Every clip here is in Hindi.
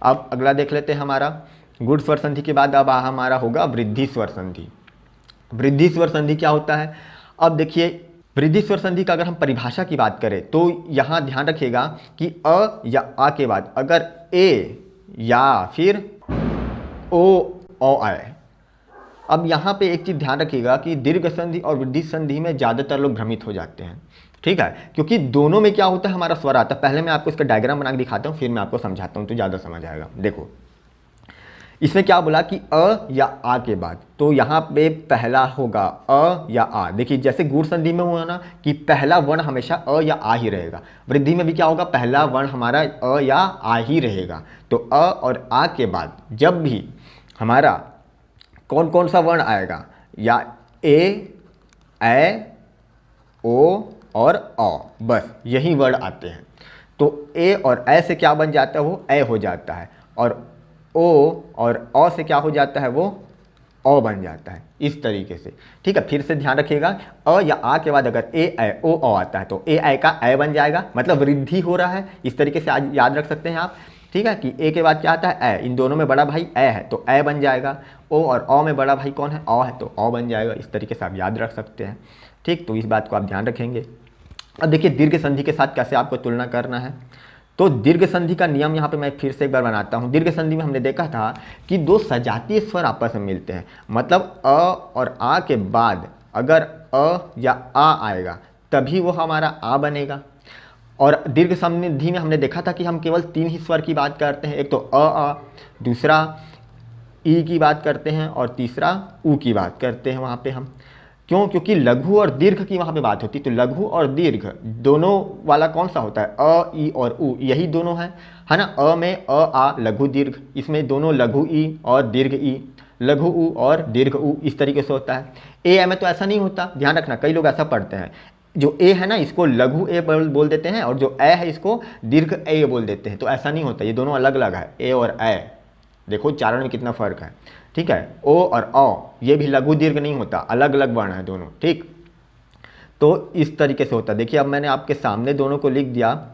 अब अगला देख लेते हैं हमारा गुण स्वर संधि के बाद अब हमारा होगा वृद्धि स्वर संधि। वृद्धि स्वर संधि क्या होता है? अब देखिए वृद्धि स्वर संधि का अगर हम परिभाषा की बात करें तो यहाँ ध्यान रखिएगा कि अ या आ के बाद अगर ए या फिर ओ आए। अब यहाँ पे एक चीज़ ध्यान रखिएगा कि दीर्घ संधि और वृद्धि संधि में ज़्यादातर लोग भ्रमित हो जाते हैं, ठीक है, क्योंकि दोनों में क्या होता है हमारा स्वर आता है। पहले मैं आपको इसका डायग्राम बना के दिखाता हूँ, फिर मैं आपको समझाता हूँ तो ज़्यादा समझ आएगा। देखो इसमें क्या बोला कि अ या आ के बाद, तो यहाँ पे पहला होगा अ या आ। देखिए जैसे गुण संधि में हुआ ना कि पहला वर्ण हमेशा अ या आ ही रहेगा, वृद्धि में भी क्या होगा, पहला वर्ण हमारा अ या आ ही रहेगा। तो अ और आ के बाद जब भी हमारा कौन कौन सा वर्ण आएगा, या ए ओ और अ, बस यही वर्ण आते हैं। तो ए और ए से क्या बन जाता है, वो ए हो जाता है, और ओ और अ से क्या हो जाता है, वो अ बन जाता है, इस तरीके से, ठीक है। फिर से ध्यान रखिएगा अ या आ के बाद अगर ए ओ अ आता है तो ए का ए बन जाएगा, मतलब वृद्धि हो रहा है। इस तरीके से आज याद रख सकते हैं आप, ठीक है, कि ए के बाद क्या आता है ए, इन दोनों में बड़ा भाई ए है तो ए बन जाएगा। ओ और अ में बड़ा भाई कौन है, अ है, तो अ बन जाएगा। इस तरीके से आप याद रख सकते हैं, ठीक। तो इस बात को आप ध्यान रखेंगे। अब देखिए दीर्घ संधि के साथ कैसे आपको तुलना करना है। तो दीर्घ संधि का नियम यहाँ पे मैं फिर से एक बार बनाता हूँ। दीर्घ संधि में हमने देखा था कि दो सजातीय स्वर आपस में मिलते हैं, मतलब अ और आ के बाद अगर अ या आ आएगा तभी वो हमारा आ बनेगा। और दीर्घ संधि में हमने देखा था कि हम केवल 3 ही स्वर की बात करते हैं, एक तो आ, दूसरा ई की बात करते हैं और तीसरा ऊ की बात करते हैं वहाँ पे हम। क्यों? क्योंकि लघु और दीर्घ की वहाँ पे बात होती है। तो लघु और दीर्घ दोनों वाला कौन सा होता है, अ ई और ऊ, यही दोनों है ना। अ में अ आ लघु दीर्घ, इसमें दोनों लघु ई और दीर्घ ई, लघु ऊ और दीर्घ ऊ, इस तरीके से होता है। ए में तो ऐसा नहीं होता, ध्यान रखना, कई लोग ऐसा पढ़ते हैं, जो ए है ना इसको लघु ए बोल देते हैं और जो ए है इसको दीर्घ ए बोल देते हैं। तो ऐसा नहीं होता, ये दोनों अलग अलग है, ए और ए। देखो उच्चारण में कितना फर्क है, ठीक है। ओ और अ ये भी लघु दीर्घ नहीं होता, अलग अलग वर्ण है दोनों, ठीक। तो इस तरीके से होता है। देखिए अब मैंने आपके सामने दोनों को लिख दिया,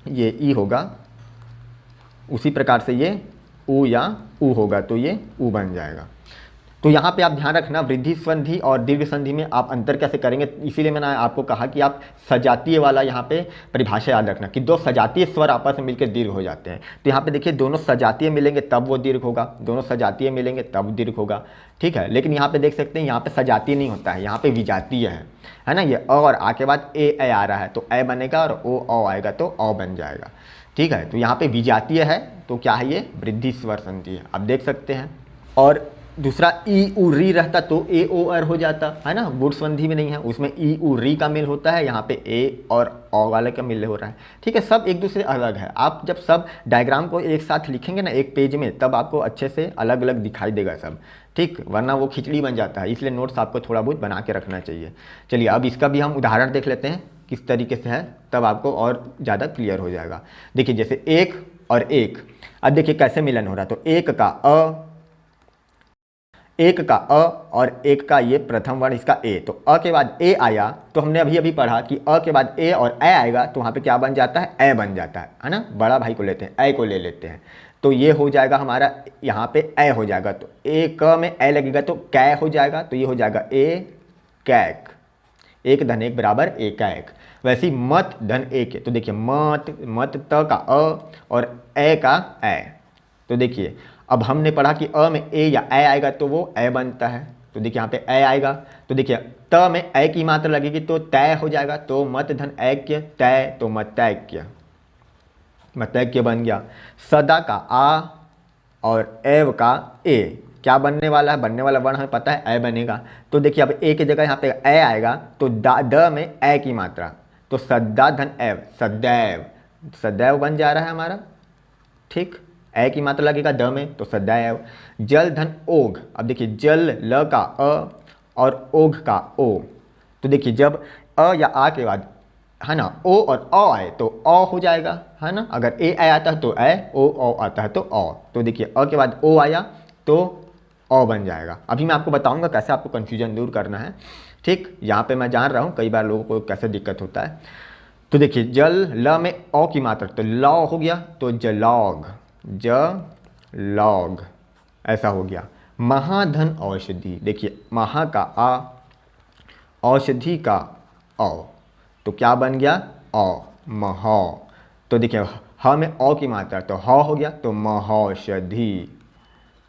ये ई होगा, उसी प्रकार से ये ऊ या ऊ होगा, तो ये ऊ बन जाएगा। तो यहाँ पे आप ध्यान रखना वृद्धि संधि और दीर्घ संधि में आप अंतर कैसे करेंगे, इसीलिए मैंने आपको कहा कि आप सजातीय वाला यहाँ पे परिभाषा याद रखना कि दो सजातीय स्वर आपस में मिलकर दीर्घ हो जाते हैं। तो यहाँ पे देखिए दोनों सजातीय मिलेंगे तब वो दीर्घ होगा, दोनों सजातीय मिलेंगे तब दीर्घ होगा, ठीक है। लेकिन यहाँ पे देख सकते हैं यहाँ पे सजातीय नहीं होता है, यहाँ पे विजातीय है ना। ये अ और आ के बाद ए आ रहा है तो ए बनेगा, और ओ अ आएगा तो अ बन जाएगा, ठीक है। तो यहाँ पे विजातीय है तो क्या है, ये वृद्धि स्वर संधि है, आप देख सकते हैं। और दूसरा ई उ री रहता तो ए ओ आर हो जाता है ना, गुण संधि में नहीं है, उसमें ई उ री का मेल होता है, यहाँ पे ए और अ वाले का मेल हो रहा है, ठीक है। सब एक दूसरे अलग है। आप जब सब डायग्राम को एक साथ लिखेंगे ना एक पेज में, तब आपको अच्छे से अलग अलग दिखाई देगा सब, ठीक, वरना वो खिचड़ी बन जाता है। इसलिए नोट्स आपको थोड़ा बहुत बना के रखना चाहिए। चलिए अब इसका भी हम उदाहरण देख लेते हैं किस तरीके से है, तब आपको और ज़्यादा क्लियर हो जाएगा। देखिए जैसे एक और एक, अब देखिए कैसे मिलन हो रहा है। तो एक का अ और एक का ये प्रथम वर्ण इसका ए, तो अ के बाद ए आया तो हमने अभी अभी पढ़ा कि अ के बाद ए और ए आएगा तो वहाँ पे क्या बन जाता है, ए बन जाता है ना। बड़ा भाई को लेते हैं, ए को ले लेते हैं, तो ये हो जाएगा हमारा यहाँ पे ए हो जाएगा। तो ए क में ए लगेगा तो कै हो जाएगा, तो ये हो जाएगा ए कैक, एक धन एक बराबर एक एक। वैसे ही मत धन एक, तो देखिए मत त का अ और ए का ए। तो देखिए अब हमने पढ़ा कि अ में ए या ए आएगा तो वो ए बनता है, तो देखिए यहाँ पे ए आएगा, तो देखिए त में ए की मात्रा लगेगी तो तय हो जाएगा, तो मत धन ऐक्य तय, तो मतैक्य बन गया। सदा का आ और एव का ए, क्या बनने वाला है, बनने वाला वर्ण हमें पता है ए बनेगा। तो देखिए अब ए की जगह यहाँ पे ए आएगा तो द में ए की मात्रा, तो सद्दा धन एव, सदैव, सदैव बन जा रहा है हमारा, ठीक। ए की मात्रा लगेगा द में तो सदैव। जल धन ओघ, अब देखिए जल ल का अ और ओघ का ओ, तो देखिए जब अ या आ के बाद है ना ओ और अ आए तो अ हो जाएगा, है ना। अगर ए आता है तो ए, ओ अ आता है तो अ, तो देखिए अ के बाद ओ आया तो अ बन जाएगा। अभी मैं आपको बताऊंगा कैसे आपको कन्फ्यूजन दूर करना है, ठीक। यहाँ पे मैं जान रहा हूँ कई बार लोगों को कैसे दिक्कत होता है। तो देखिए जल ल में अ की मात्रा, तो लौ हो गया तो जलौग, ज लौग, ऐसा हो गया। महाधन औषधि, देखिए महा का आ, औषधि का औ, तो क्या बन गया औ, महा। तो देखिए ह में औ की मात्रा, तो ह हो गया, तो महौषधि,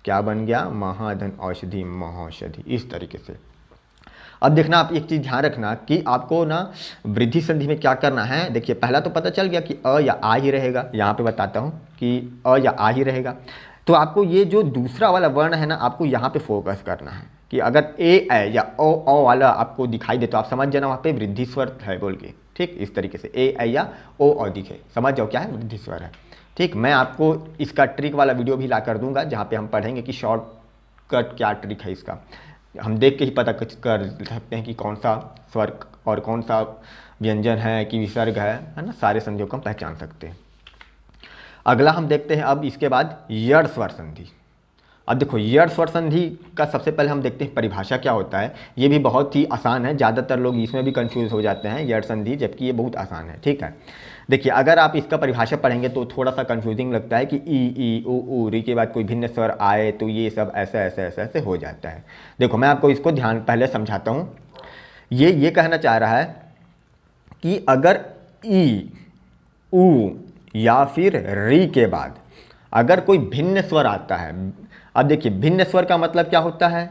क्या बन गया महाधन औषधि, महौषधि, इस तरीके से। अब देखना आप एक चीज़ ध्यान रखना कि आपको ना वृद्धि संधि में क्या करना है। देखिए पहला तो पता चल गया कि अ या आ ही रहेगा, यहाँ पे बताता हूँ कि अ या आ ही रहेगा। तो आपको ये जो दूसरा वाला वर्ण है ना, आपको यहाँ पे फोकस करना है कि अगर ए या ओ वाला आपको दिखाई दे तो आप समझ जाना वहाँ पे वृद्धि स्वर है बोल के। ठीक, इस तरीके से ए या ओ दिखे, समझ जाओ क्या है वृद्धि स्वर है। ठीक, मैं आपको इसका ट्रिक वाला वीडियो भी ला कर दूंगा जहाँ पे हम पढ़ेंगे कि शॉर्टकट क्या ट्रिक है इसका। हम देख के ही पता कर सकते हैं कि कौन सा स्वर और कौन सा व्यंजन है कि विसर्ग है ना, सारे संधियों को हम पहचान सकते हैं। अगला हम देखते हैं अब इसके बाद यड़ स्वर संधि। अब देखो यड़ स्वर संधि का सबसे पहले हम देखते हैं परिभाषा क्या होता है। ये भी बहुत ही आसान है, ज़्यादातर लोग इसमें भी कंफ्यूज हो जाते हैं यड़ संधि, जबकि ये बहुत आसान है। ठीक है, देखिए अगर आप इसका परिभाषा पढ़ेंगे तो थोड़ा सा कंफ्यूजिंग लगता है कि ई ऊ री के बाद कोई भिन्न स्वर आए तो ये सब ऐसे ऐसे ऐसे ऐसे हो जाता है। देखो मैं आपको इसको ध्यान पहले समझाता हूँ। ये कहना चाह रहा है कि अगर ई ऊ या फिर री के बाद अगर कोई भिन्न स्वर आता है, अब देखिए भिन्न स्वर का मतलब क्या होता है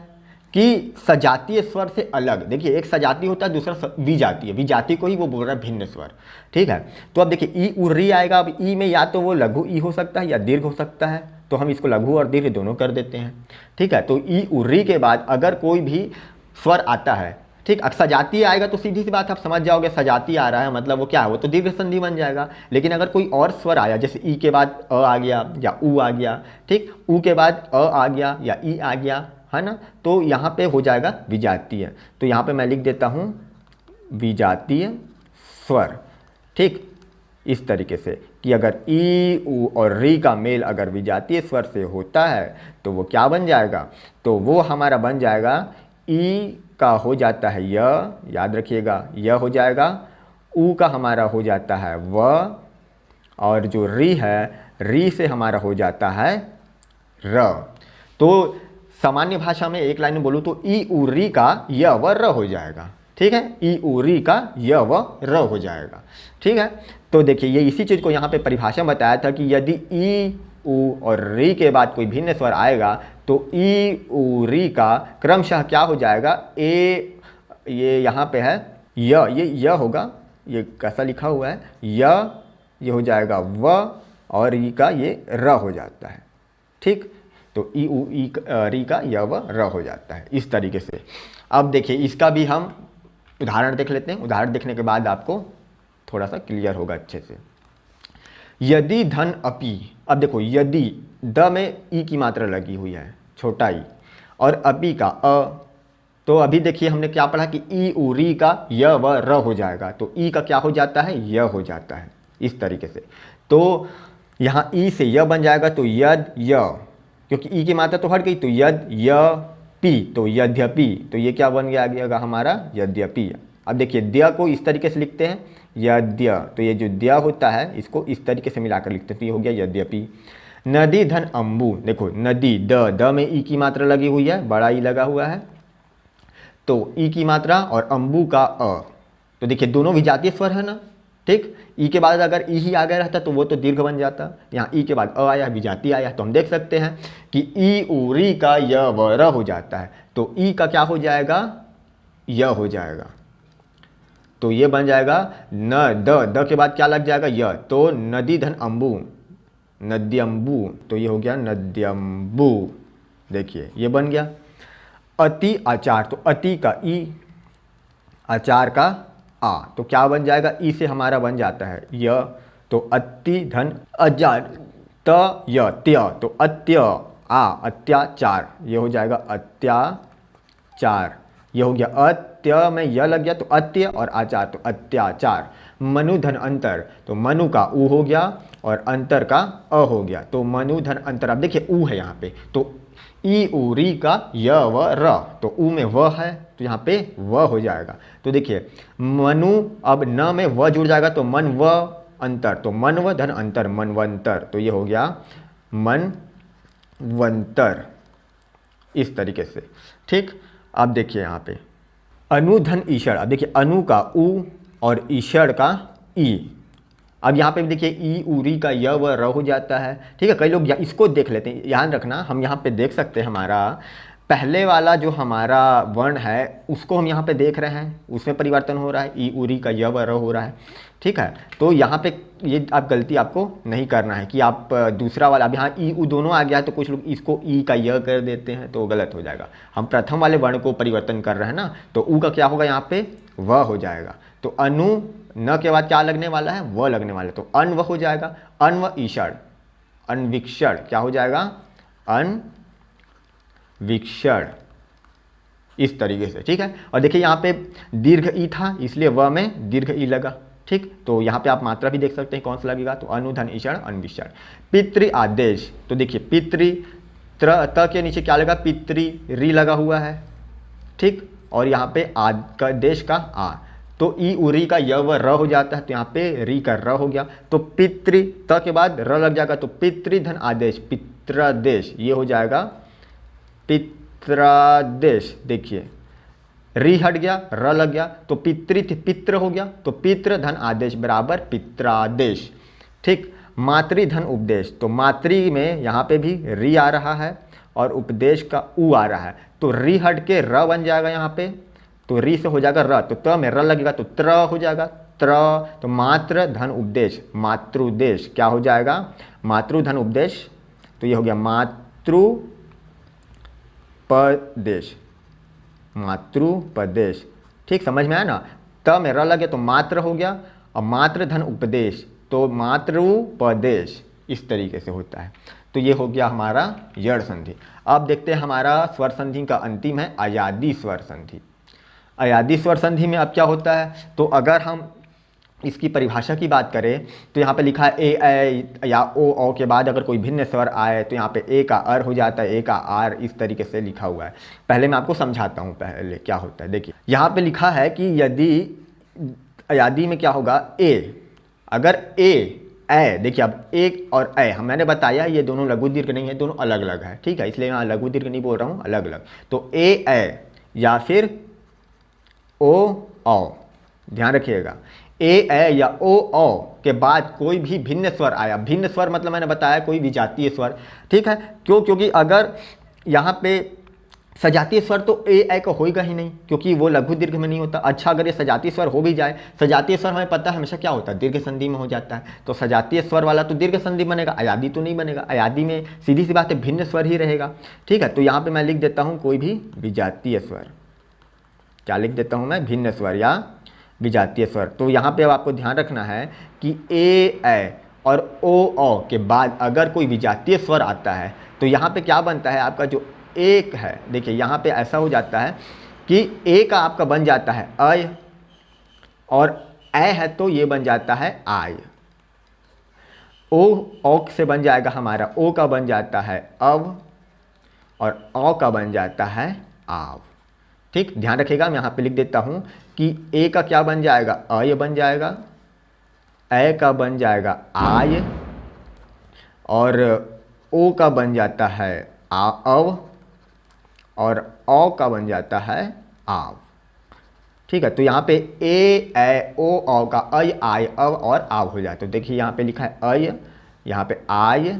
कि सजातीय स्वर से अलग। देखिए एक सजाती होता है, दूसरा विजातीय, विजातीय को ही वो बोल रहा है भिन्न स्वर। ठीक है, तो अब देखिए ई उ री आएगा। अब ई में या तो वो लघु ई हो सकता है या दीर्घ हो सकता है, तो हम इसको लघु और दीर्घ दोनों कर देते हैं। ठीक है, तो ई उ री के बाद अगर कोई भी स्वर आता है, ठीक, सजातीय आएगा तो सीधी सी बात आप समझ जाओगे सजातीय आ रहा है मतलब वो क्या है, वो तो दीर्घ संधि बन जाएगा। लेकिन अगर कोई और स्वर आया, जैसे ई के बाद अ आ गया या ऊ आ गया, ठीक, ऊ के बाद अ आ गया या ई आ गया, है ना, तो यहाँ पे हो जाएगा विजातीय। तो यहाँ पे मैं लिख देता हूँ विजातीय स्वर। ठीक, इस तरीके से कि अगर ई ऊ और री का मेल अगर विजातीय स्वर से होता है तो वो क्या बन जाएगा, तो वो हमारा बन जाएगा ई का हो जाता है य, याद रखिएगा य हो जाएगा, ऊ का हमारा हो जाता है व, और जो री है, री से हमारा हो जाता है र। तो सामान्य भाषा में एक लाइन में बोलूँ तो ई उ री का य व र हो जाएगा। ठीक है, ई उ री का य व र हो जाएगा। ठीक है, तो देखिए ये इसी चीज़ को यहाँ पे परिभाषा में बताया था कि यदि ई उ और री के बाद कोई भिन्न स्वर आएगा तो ई उ री का क्रमशः क्या हो जाएगा, ये यहाँ पे है ये होगा, ये कैसा लिखा हुआ है ये हो जाएगा व, और ई का ये र हो जाता है। ठीक, तो ई उ ई री का य व र हो जाता है इस तरीके से। अब देखिए इसका भी हम उदाहरण देख लेते हैं। उदाहरण देखने के बाद आपको थोड़ा सा क्लियर होगा अच्छे से। यदि धन अपि, अब देखो यदि द में ई की मात्रा लगी हुई है, छोटा ई, और अपि का अ, तो अभी देखिए हमने क्या पढ़ा कि ई उ री का य व र हो जाएगा, तो ई का क्या हो जाता है, य हो जाता है इस तरीके से। तो यहाँ ई से य बन जाएगा, तो यद य, क्योंकि ई की मात्रा तो हट गई, तो यद य पी, तो यद्यपि, तो ये क्या बन गया हमारा यद्यपि। अब देखिए द्य को इस तरीके से लिखते हैं यद्य, तो ये जो द्य होता है इसको इस तरीके से मिलाकर लिखते हैं, तो ये हो गया यद्यपि। नदी धन अम्बु, देखो नदी द में ई की मात्रा लगी हुई है, बड़ा ई लगा हुआ है, तो ई की मात्रा और अम्बु का अ, तो देखिए दोनों विजातीय स्वर है ना। ठीक, ई के बाद अगर ई ही आ गया रहता तो वो तो दीर्घ बन जाता, यहाँ ई के बाद अ आया, विजातीय आया, तो हम देख सकते हैं कि ई उ री का य व र हो जाता है, तो ई का क्या हो जाएगा, य हो जाएगा, तो ये बन जाएगा न द के बाद क्या लग जाएगा य, तो नदी धन अम्बु, नद्यम्बु, तो ये हो गया नद्यम्बु। देखिए ये बन गया। अति आचार, तो अति का ई, आचार का आ, तो क्या बन जाएगा, ई से हमारा बन जाता है य, तो अति धन अजार त य त्य, तो अत्य आ, अत्याचार, ये हो जाएगा अत्याचार, ये हो गया। अत्य में य लग गया तो अत्य, और आचार तो अत्याचार। मनु धन अंतर, तो मनु का ऊ हो गया और अंतर का अ हो गया, तो मनु धन अंतर। अब देखिए ऊ है यहाँ पे, तो ई उ री का य व र, तो ऊ में व है तो यहाँ पे व हो जाएगा। तो देखिए मनु, अब न में व जुड़ जाएगा तो मन व अंतर, तो मन व धन अंतर मनवंतर, तो ये हो गया मनवंतर, इस तरीके से। ठीक, अब देखिए यहाँ पे अनु धन ईषण। अब देखिए अनु का उ और ईषण का ई। अब यहाँ पे भी देखिए ई उरी का य व र हो जाता है। ठीक है, कई लोग इसको देख लेते हैं, ध्यान रखना। हम यहाँ पे देख सकते हैं हमारा पहले वाला जो हमारा वर्ण है उसको हम यहाँ पे देख रहे हैं, उसमें परिवर्तन हो रहा है, ई उरी का य व र हो रहा है। ठीक है, तो यहाँ पे ये आप गलती आपको नहीं करना है कि आप दूसरा वाला, अब यहाँ ई उ दोनों आ गया है तो कुछ लोग इसको ई का य कर देते हैं तो गलत हो जाएगा। हम प्रथम वाले वर्ण को परिवर्तन कर रहे हैं ना, तो उ का क्या होगा यहाँ पे व हो जाएगा। तो अनु न के बाद क्या लगने वाला है, व लगने वाला है, तो अन्व हो जाएगा। अन्व ईषण, अन्वीक्षण क्या हो जाएगा, अन्वीक्षण, इस तरीके से। ठीक है, और देखिए यहाँ पे दीर्घ ई था इसलिए व में दीर्घ ई लगा। ठीक, तो यहाँ पे आप मात्रा भी देख सकते हैं कौन सा लगेगा, तो अनुधन ईषण अन्वीक्षण। पितृ आदेश, तो देखिए पितृ त के नीचे क्या लगा, पितृ री लगा हुआ है। ठीक, और यहाँ पे आद का देश का आ, तो ई उरी का य व र हो जाता है, तो यहाँ पे री का र हो गया। तो पितृ त के बाद र लग जाएगा, तो पितृधन आदेश, पित्रादेश, ये हो जाएगा पित्रादेश। देखिए री हट गया, र लग गया, तो पित्र हो गया, तो पितृधन आदेश बराबर पित्रादेश। ठीक, मातृधन उपदेश, तो मातृ में यहाँ पे भी री आ रहा है और उपदेश का उ आ रहा है, तो री हट के र बन जाएगा यहाँ पे, तो री से हो जाएगा र, तो त में र लगेगा तो त्र हो जाएगा, त्र। तो मातृ धन उपदेश, मातृदेश क्या हो जाएगा, मातृधन उपदेश, तो ये हो गया मातृपदेश, मातृपदेश। ठीक, समझ में आया ना, त में र लगे तो मात्र हो गया, और मातृधन उपदेश तो मातृपदेश, इस तरीके से होता है। तो ये हो गया हमारा यड़ संधि। अब देखते हैं हमारा स्वर संधि का अंतिम है अयादी स्वर संधि। अयादी स्वर संधि में अब क्या होता है, तो अगर हम इसकी परिभाषा की बात करें तो यहाँ पे लिखा है ए या ओ के बाद अगर कोई भिन्न स्वर आए तो यहाँ पे ए का अर हो जाता है, ए का आर, इस तरीके से लिखा हुआ है। पहले मैं आपको समझाता हूँ पहले क्या होता है। देखिए यहाँ पे लिखा है कि यदि अयादी में क्या होगा, ए, अगर ए देखिए अब एक और ए मैंने बताया ये दोनों लघु दीर्घ नहीं है, दोनों अलग अलग है। ठीक है, इसलिए मैं लघु दीर्घ नहीं बोल रहा हूँ, अलग अलग। तो ए या फिर ओ, ध्यान रखिएगा, ए या ओ के बाद कोई भी भिन्न स्वर आया, भिन्न स्वर मतलब मैंने बताया कोई विजातीय स्वर। ठीक है, क्योंकि अगर यहाँ पे सजातीय स्वर तो ए का होएगा ही नहीं, क्योंकि वो लघु दीर्घ में नहीं होता। अच्छा, अगर ये सजातीय स्वर हो भी जाए, सजातीय स्वर हमें पता है हमेशा क्या होता है, दीर्घ संधि में हो जाता है, तो सजातीय स्वर वाला तो दीर्घ संधि बनेगा, अयादी तो नहीं बनेगा। अयादी में सीधी सी बात है भिन्न स्वर ही रहेगा। ठीक है, तो यहाँ पे मैं लिख देता हूँ कोई भी विजातीय स्वर, क्या लिख देता हूँ मैं, भिन्न स्वर या विजातीय स्वर। तो यहाँ पे अब आपको ध्यान रखना है कि ए और ओ के बाद अगर कोई विजातीय स्वर आता है तो यहाँ पे क्या बनता है, आपका जो एक है, देखिए यहाँ पे ऐसा हो जाता है कि ए का आपका बन जाता है अय, और ए है तो ये बन जाता है आय। ओ से बन जाएगा हमारा, ओ का बन जाता है अव, और औ का बन जाता है आव। ठीक, ध्यान रखिएगा, मैं यहाँ पे लिख देता हूँ कि ए का क्या बन जाएगा, अय बन जाएगा, ए का बन जाएगा आय, और ओ का बन जाता है अव, और औ का बन जाता है आव। ठीक है, तो यहाँ पे ए ओ औ का अय आय अव और आव हो जाता है। तो देखिए यहाँ पे लिखा है अय, यहाँ पे आय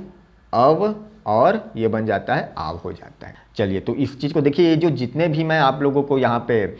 अव, और ये बन जाता है आव हो जाता है। चलिए, तो इस चीज़ को देखिए, ये जो जितने भी मैं आप लोगों को यहाँ पे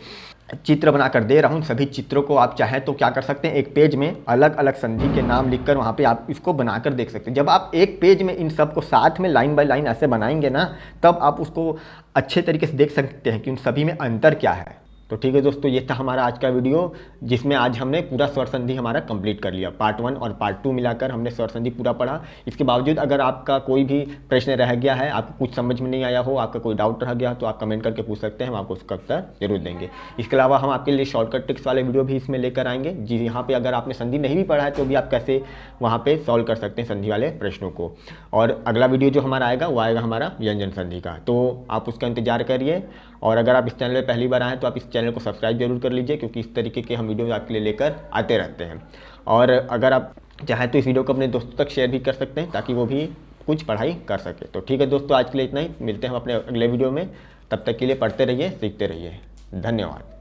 चित्र बनाकर दे रहा हूँ, सभी चित्रों को आप चाहें तो क्या कर सकते हैं, एक पेज में अलग अलग संधि के नाम लिखकर वहाँ पे आप इसको बनाकर देख सकते हैं। जब आप एक पेज में इन सब को साथ में लाइन बाय लाइन ऐसे बनाएंगे ना, तब आप उसको अच्छे तरीके से देख सकते हैं कि उन सभी में अंतर क्या है। तो ठीक है दोस्तों, ये था हमारा आज का वीडियो, जिसमें आज हमने पूरा स्वर संधि हमारा कंप्लीट कर लिया। पार्ट 1 और पार्ट 2 मिलाकर हमने स्वर संधि पूरा पढ़ा। इसके बावजूद अगर आपका कोई भी प्रश्न रह गया है, आपको कुछ समझ में नहीं आया हो, आपका कोई डाउट रह गया, तो आप कमेंट करके पूछ सकते हैं, हम आपको उसका उत्तर जरूर देंगे। इसके अलावा हम आपके लिए शॉर्टकट ट्रिक्स वाले वीडियो भी इसमें लेकर आएंगे, जी यहाँ पे अगर आपने संधि नहीं भी पढ़ा है तो भी आप कैसे वहाँ पे सॉल्व कर सकते हैं संधि वाले प्रश्नों को। और अगला वीडियो जो हमारा आएगा वो आएगा हमारा व्यंजन संधि का, तो आप उसका इंतजार करिए। और अगर आप इस चैनल में पहली बार आए तो आप इस चैनल को सब्सक्राइब जरूर कर लीजिए, क्योंकि इस तरीके के हम वीडियो आपके लिए लेकर आते रहते हैं। और अगर आप चाहें तो इस वीडियो को अपने दोस्तों तक शेयर भी कर सकते हैं, ताकि वो भी कुछ पढ़ाई कर सके। तो ठीक है दोस्तों, आज के लिए इतना ही, मिलते हैं हम अपने अगले वीडियो में। तब तक के लिए पढ़ते रहिए, सीखते रहिए। धन्यवाद।